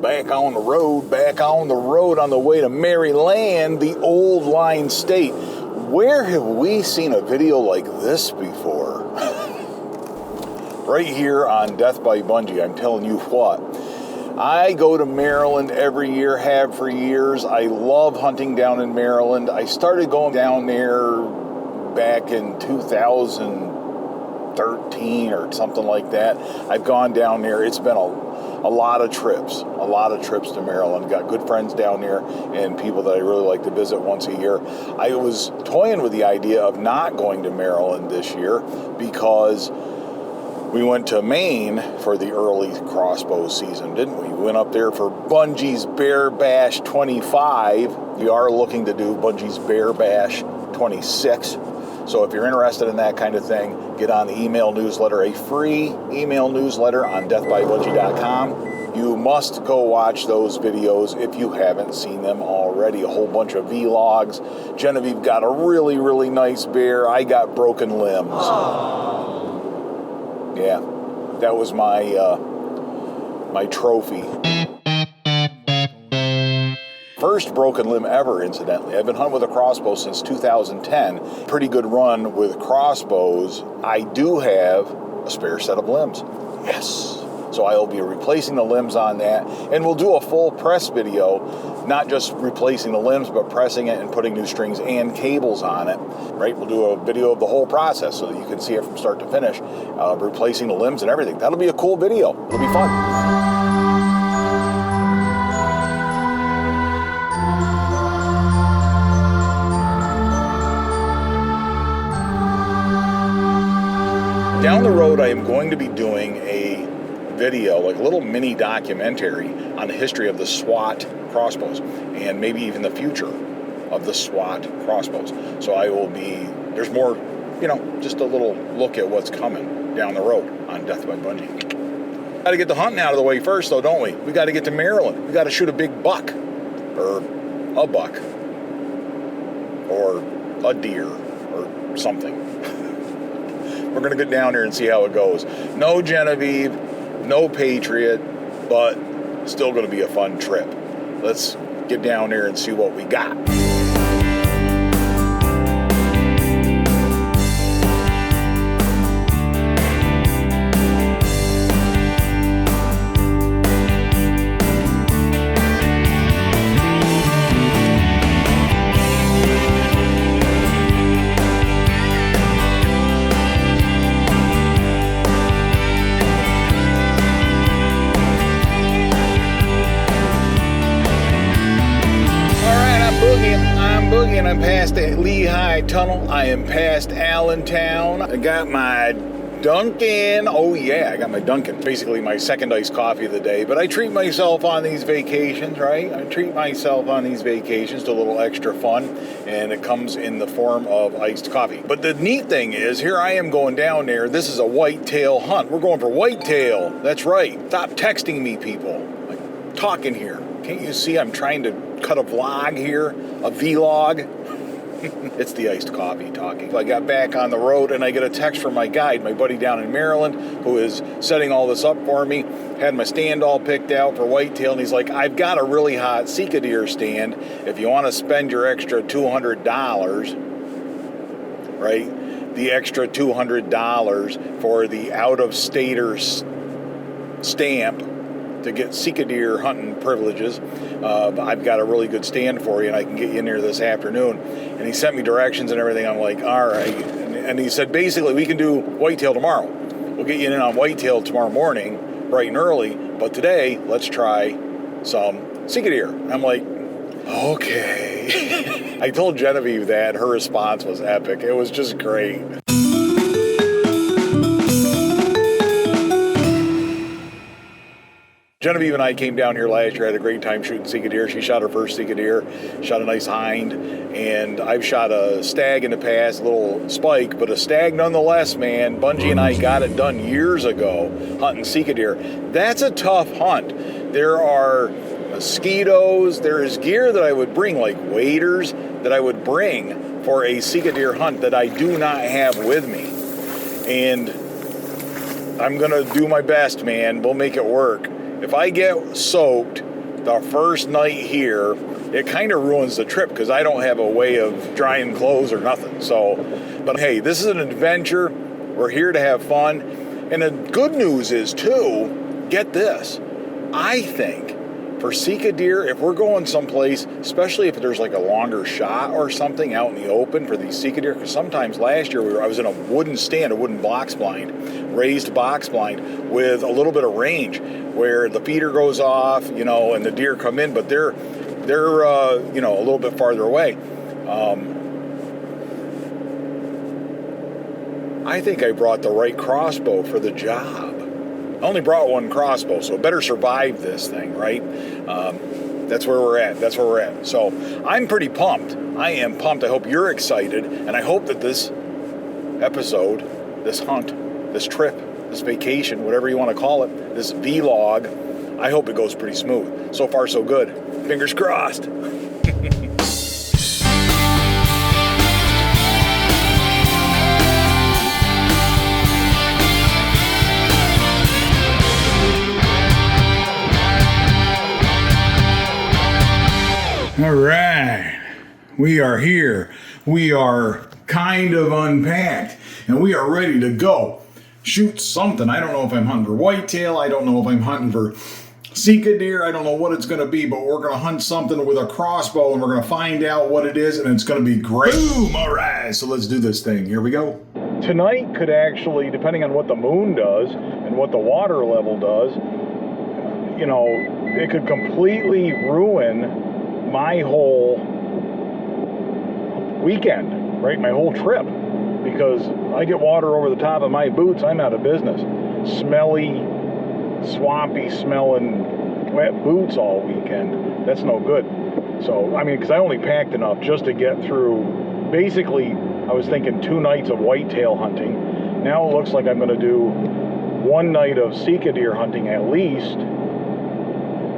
back on the road on the way to Maryland, the old line state. Where have we seen a video like this before? Right here on Death by Bunjie. I'm telling you what. I go to Maryland every year, have for years. I love hunting down in Maryland. I started going down there back in 2013 or something like that. I've gone down there. It's been a lot of trips to Maryland. Got good friends down there and people that I really like to visit once a year. I was toying with the idea of not going to Maryland this year because we went to Maine for the early crossbow season, didn't we? We went up there for Bunjie's Bear Bash 25. We are looking to do Bunjie's Bear Bash 26. So if you're interested in that kind of thing, get on the email newsletter, a free email newsletter on deathbybunjie.com. You must go watch those videos if you haven't seen them already. A whole bunch of vlogs. Genevieve got a really, really nice bear. I got broken limbs. Aww. Yeah, that was my my trophy. First broken limb ever, incidentally. I've been hunting with a crossbow since 2010. Pretty good run with crossbows. I do have a spare set of limbs. Yes. So I will be replacing the limbs on that. And we'll do a full press video, not just replacing the limbs, but pressing it and putting new strings and cables on it. Right? We'll do a video of the whole process so that you can see it from start to finish, replacing the limbs and everything. That'll be a cool video. It'll be fun. Down the road, I am going to be doing a video, like a little mini documentary on the history of the SWAT crossbows and maybe even the future of the SWAT crossbows. So I will be, there's more, just a little look at what's coming down the road on Death by Bunjie. Got to get the hunting out of the way first, though, don't we? We got to get to Maryland. We got to shoot a big buck, or a buck, or a deer, or something. We're going to get down there and see how it goes. No Genevieve, no Patriot, but still going to be a fun trip. Let's get down there and see what we got. I'm past the Lehigh Tunnel. I am past Allentown. I got my Dunkin'. Oh yeah, I got my Dunkin'. Basically my second iced coffee of the day. But I treat myself on these vacations, right? I treat myself on these vacations to a little extra fun. And it comes in the form of iced coffee. But the neat thing is, here I am going down there. This is a whitetail hunt. We're going for whitetail. That's right. Stop texting me, people. I'm talking here. Can't you see I'm trying to cut a vlog here? A vlog? It's the iced coffee talking. I got back on the road and I get a text from my guide, my buddy down in Maryland, who is setting all this up for me. Had my stand all picked out for whitetail, and he's like, I've got a really hot Sika deer stand. If you want to spend your extra $200, right? The extra $200 for the out-of-stater stamp to get Sika deer hunting privileges. I've got a really good stand for you, and I can get you in there this afternoon. And he sent me directions and everything. I'm like, all right. And he said, basically, we can do whitetail tomorrow. We'll get you in on whitetail tomorrow morning, bright and early. But today, let's try some Sika deer. I'm like, okay. I told Genevieve that. Her response was epic. It was just great. Genevieve and I came down here last year, had a great time shooting Sika deer. She shot her first Sika deer, shot a nice hind, and I've shot a stag in the past, a little spike, but a stag nonetheless, man. Bunjie and I got it done years ago, hunting Sika deer. That's a tough hunt. There are mosquitoes, there is gear that I would bring, like waders, that I would bring for a Sika deer hunt that I do not have with me. And I'm gonna do my best, man. We'll make it work. If I get soaked the first night here, it kind of ruins the trip because I don't have a way of drying clothes or nothing. So, but hey, this is an adventure. We're here to have fun. And the good news is, too, get this. I think for Sika deer, if we're going someplace, especially if there's like a longer shot or something out in the open for these Sika deer, because sometimes last year I was in a wooden stand, a wooden box blind, raised box blind with a little bit of range where the feeder goes off, you know, and the deer come in, but they're you know, a little bit farther away. I think I brought the right crossbow for the job. I only brought one crossbow, so it better survive this thing, right? That's where we're at. That's where we're at. So I'm pretty pumped. I am pumped. I hope you're excited, and I hope that this episode, this hunt, this trip, this vacation, whatever you want to call it, this vlog, I hope it goes pretty smooth. So far, so good. Fingers crossed. All right, we are here. We are kind of unpacked, and we are ready to go shoot something. I don't know if I'm hunting for whitetail. I don't know if I'm hunting for Sika deer. I don't know what it's going to be, but we're going to hunt something with a crossbow, and we're going to find out what it is, and it's going to be great. Boom! All right, so let's do this thing. Here we go. Tonight could actually, depending on what the moon does and what the water level does, you know, it could completely ruin my whole weekend, right? My whole trip, because I get water over the top of my boots, I'm out of business. Smelly, swampy smelling wet boots all weekend. That's no good. So, I mean, because I only packed enough just to get through. Basically, I was thinking 2 nights of whitetail hunting. Now it looks like I'm going to do 1 night of Sika deer hunting at least.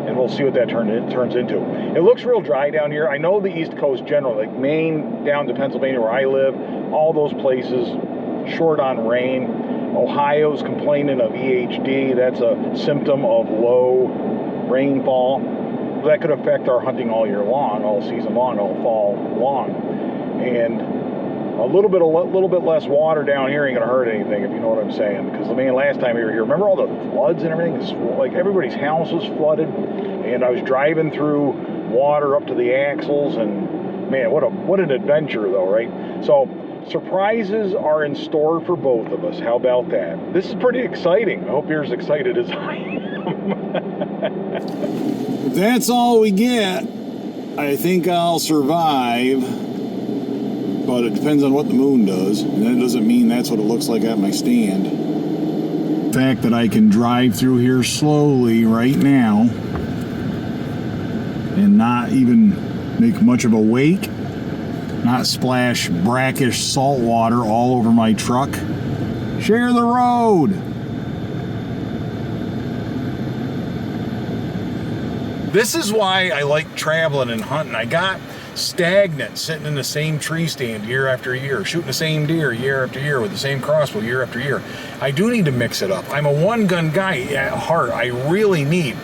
And we'll see what that turns into. It looks real dry down here. I know the East Coast generally, like Maine down to Pennsylvania where I live, all those places short on rain. Ohio's complaining of EHD. That's a symptom of low rainfall. That could affect our hunting all year long, all season long, all fall long. And a little bit less water down here ain't gonna hurt anything, if you know what I'm saying. Because the man, last time we were here, remember all the floods and everything? It's like everybody's house was flooded, and I was driving through water up to the axles, and man, what an adventure though, right? So surprises are in store for both of us. How about that? This is pretty exciting. I hope you're as excited as I am. If that's all we get, I think I'll survive. But it depends on what the moon does, and that doesn't mean that's what it looks like at my stand. The fact that I can drive through here slowly right now and not even make much of a wake, not splash brackish salt water all over my truck. Share the road! This is why I like traveling and hunting. I got stagnant sitting in the same tree stand year after year, shooting the same deer year after year with the same crossbow year after year. I do need to mix it up. I'm a one-gun guy at heart. I really need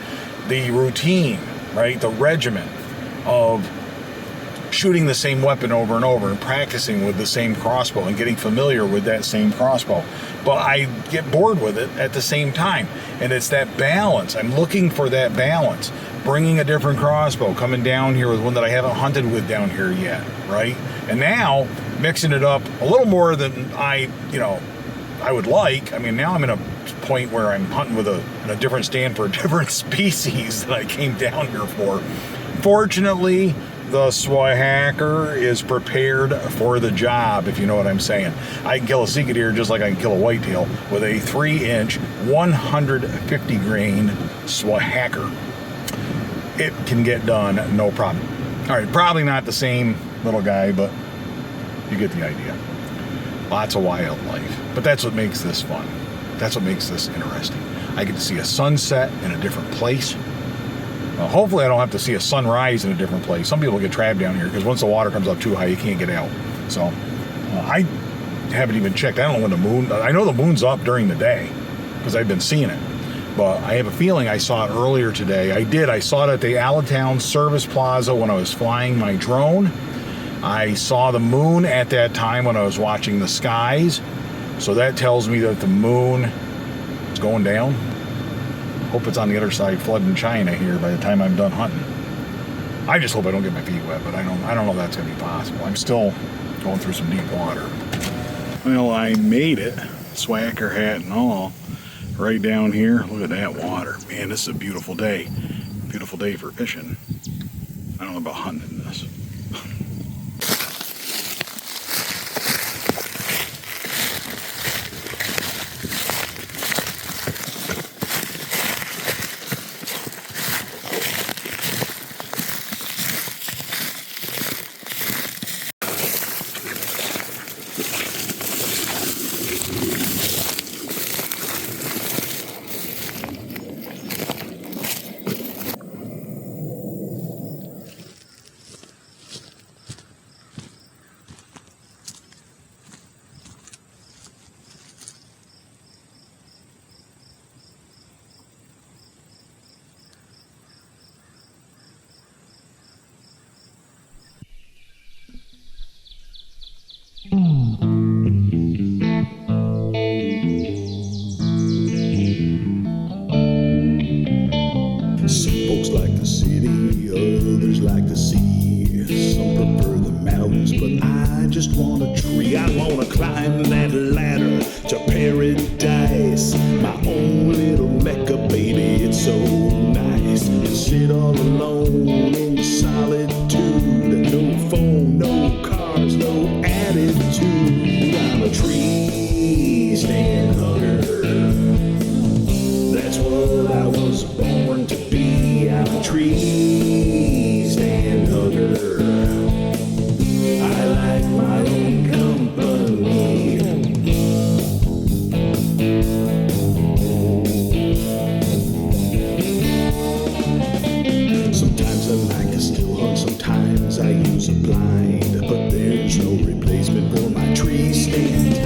the routine, right? The regimen of shooting the same weapon over and over and practicing with the same crossbow and getting familiar with that same crossbow. But I get bored with it at the same time. And it's that balance. I'm looking for that balance. Bringing a different crossbow, coming down here with one that I haven't hunted with down here yet, right? And now mixing it up a little more than I would like. I mean, now I'm in a point where I'm hunting with a different stand for a different species that I came down here for. Fortunately, the Swahacker is prepared for the job, if you know what I'm saying. I can kill a Sika deer just like I can kill a whitetail with a 3-inch, 150 grain Swahacker. It can get done, no problem. All right, probably not the same little guy, but you get the idea. Lots of wildlife, but that's what makes this fun. That's what makes this interesting. I get to see a sunset in a different place. Hopefully I don't have to see a sunrise in a different place. Some people get trapped down here because once the water comes up too high, you can't get out. So I haven't even checked. I don't know when the moon, I know the moon's up during the day because I've been seeing it. but I have a feeling I saw it earlier today. I saw it at the Allentown Service Plaza when I was flying my drone. I saw the moon at that time when I was watching the skies. So that tells me that the moon is going down. Hope it's on the other side flooding China here by the time I'm done hunting. I just hope I don't get my feet wet, but I don't know if that's going to be possible. I'm still going through some deep water. Well, I made it, swacker hat and all, right down here. Look at that water. Man, this is a beautiful day. Beautiful day for fishing. I don't know about hunting in this. Some folks like the city, others like the sea. Some prefer the mountains, but I just want a tree. I want to climb that ladder to paradise. My own little Mecca, baby, it's so nice. And sit all alone in solitude. No phone, no cars, no attitude. I'm a tree stand hugger. That's what I was born to be. I'm a tree stand hugger. I like my own company. Sometimes I like to still hunt, sometimes I use a blind, but there's no replacement for my tree stand.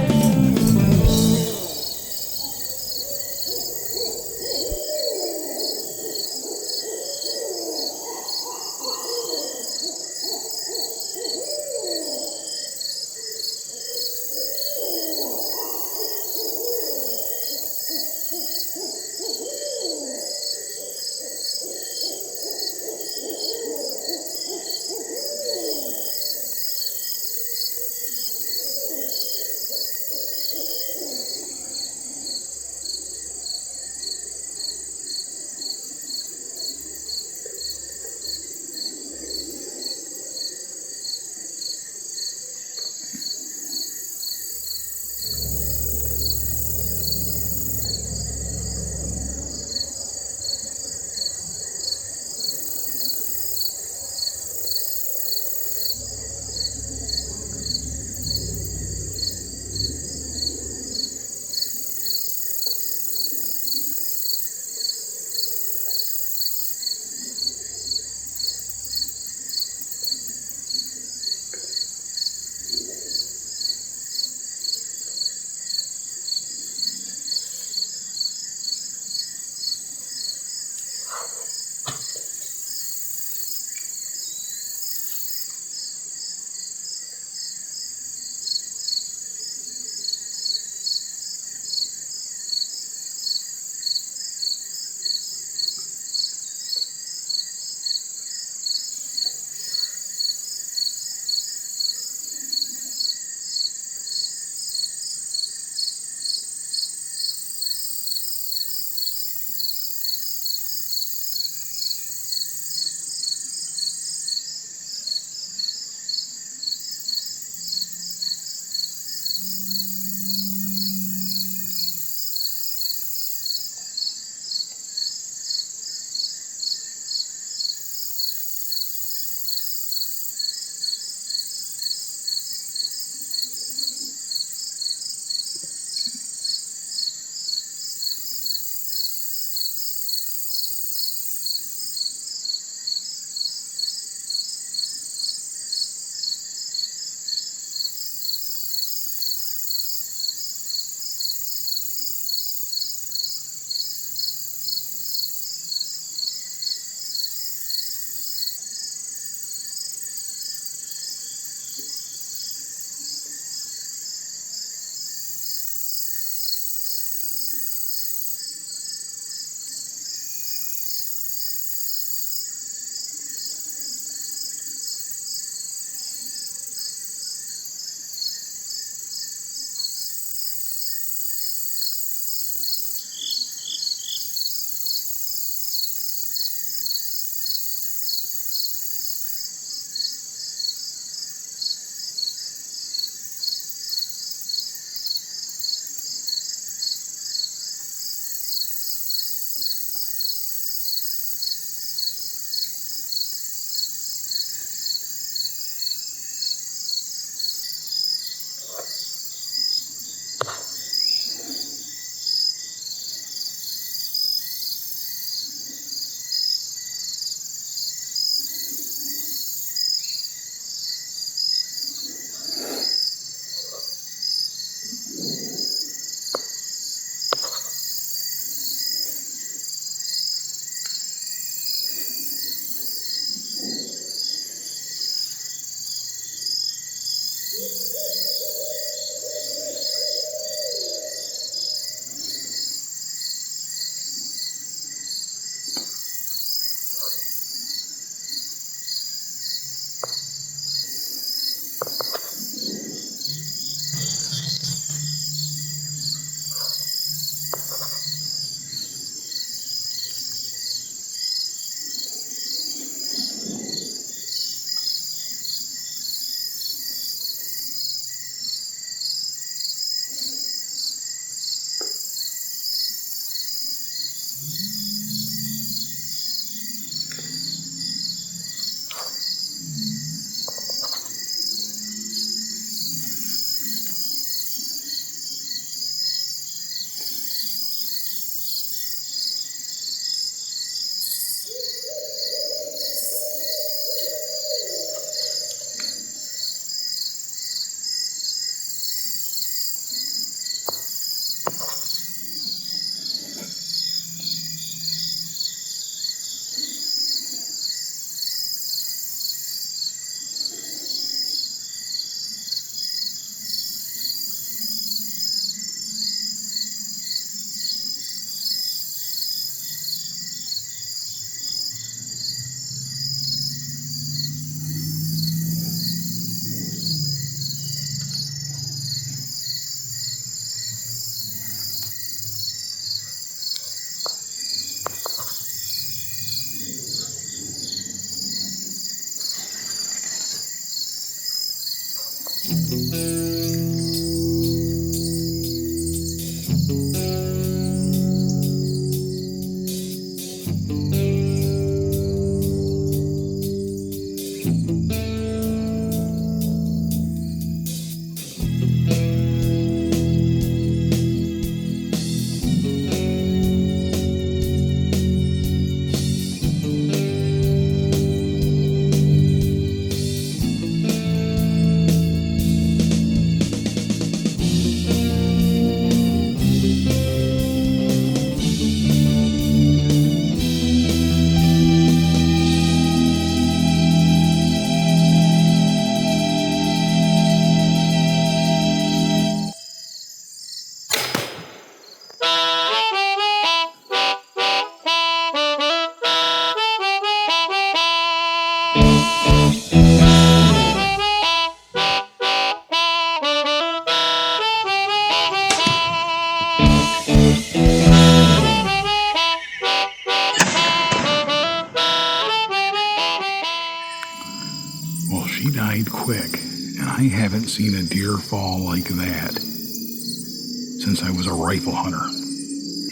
Well, she died quick, and I haven't seen a deer fall like that since I was a rifle hunter.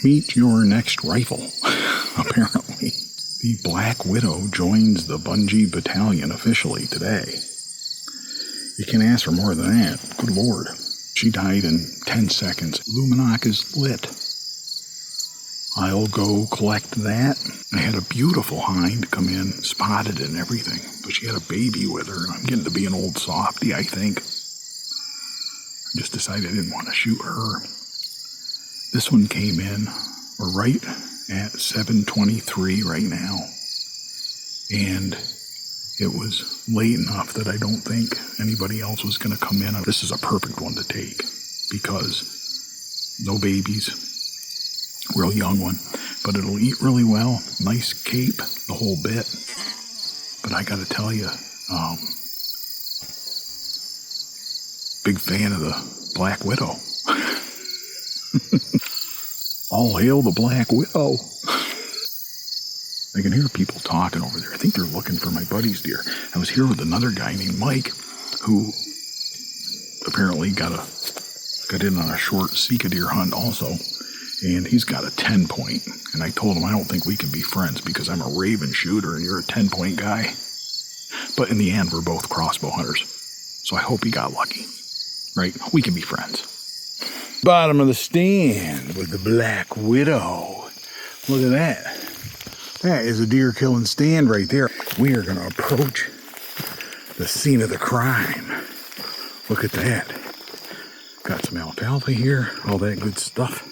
Meet your next rifle, apparently. The Black Widow joins the Bunjie Battalion officially today. You can't ask for more than that. Good Lord. She died in 10 seconds. Luminok is lit. I'll go collect that. I had a beautiful hind come in, spotted and everything, but she had a baby with her, and I'm getting to be an old softy, I think. I just decided I didn't want to shoot her. This one came in. We're right at 7:23 right now, and it was late enough that I don't think anybody else was going to come in. This is a perfect one to take because no babies. Real young one, but it'll eat really well. Nice cape, the whole bit. But I gotta tell you, big fan of the Black Widow. All hail the Black Widow. I can hear people talking over there. I think they're looking for my buddy's deer. I was here with another guy named Mike, who apparently got in on a short Sika deer hunt also. And he's got a 10-point. And I told him I don't think we can be friends because I'm a Ravin shooter and you're a 10-point guy. But in the end, we're both crossbow hunters. So I hope he got lucky. Right? We can be friends. Bottom of the stand with the Black Widow. Look at that. That is a deer killing stand right there. We are going to approach the scene of the crime. Look at that. Got some alfalfa here. All that good stuff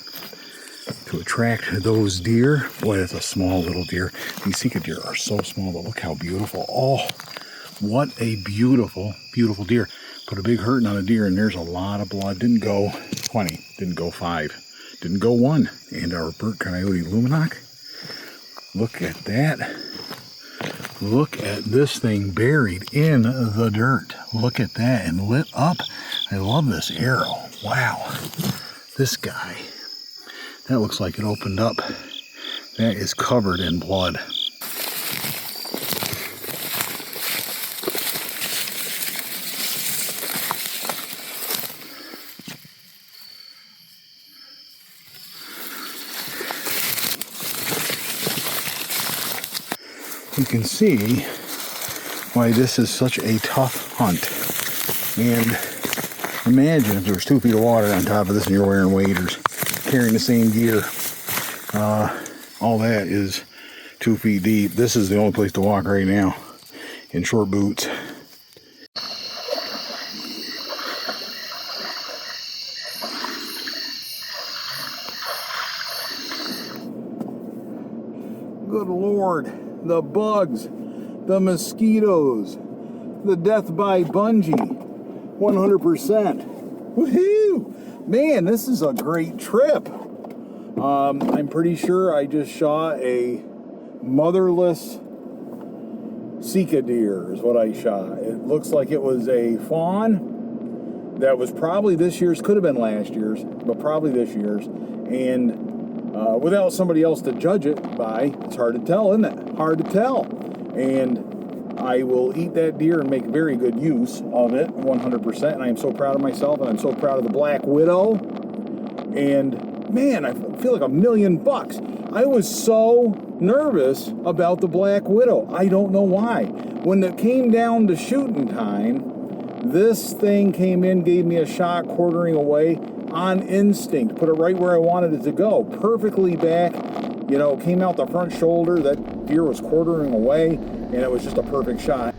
to attract those deer. Boy, that's a small little deer. These Sika deer are so small, but look how beautiful. Oh, what a beautiful, beautiful deer. Put a big hurting on a deer, and there's a lot of blood. Didn't go 20, didn't go 5, didn't go 1. And our Burt Coyote Luminok. Look at that. Look at this thing buried in the dirt. Look at that, and lit up. I love this arrow. Wow. This guy. That looks like it opened up. That is covered in blood. You can see why this is such a tough hunt. And imagine if there was 2 feet of water on top of this and you're wearing waders, carrying the same gear. All that is 2 feet deep. This is the only place to walk right now, in short boots. Good Lord, the bugs, the mosquitoes, the death by Bunjie, 100%. Woohoo! Man, this is a great trip. I'm pretty sure I just shot a motherless Sika deer is what I shot. It looks like it was a fawn that was probably this year's, could have been last year's, but probably this year's. And without somebody else to judge it by, it's hard to tell, isn't it? Hard to tell. And I will eat that deer and make very good use of it, 100%. And I am so proud of myself, and I'm so proud of the Black Widow. And man, I feel like $1,000,000. I was so nervous about the Black Widow. I don't know why. When it came down to shooting time, this thing came in, gave me a shot quartering away on instinct. Put it right where I wanted it to go. Perfectly back. You know, came out the front shoulder. That deer was quartering away, and it was just a perfect shot.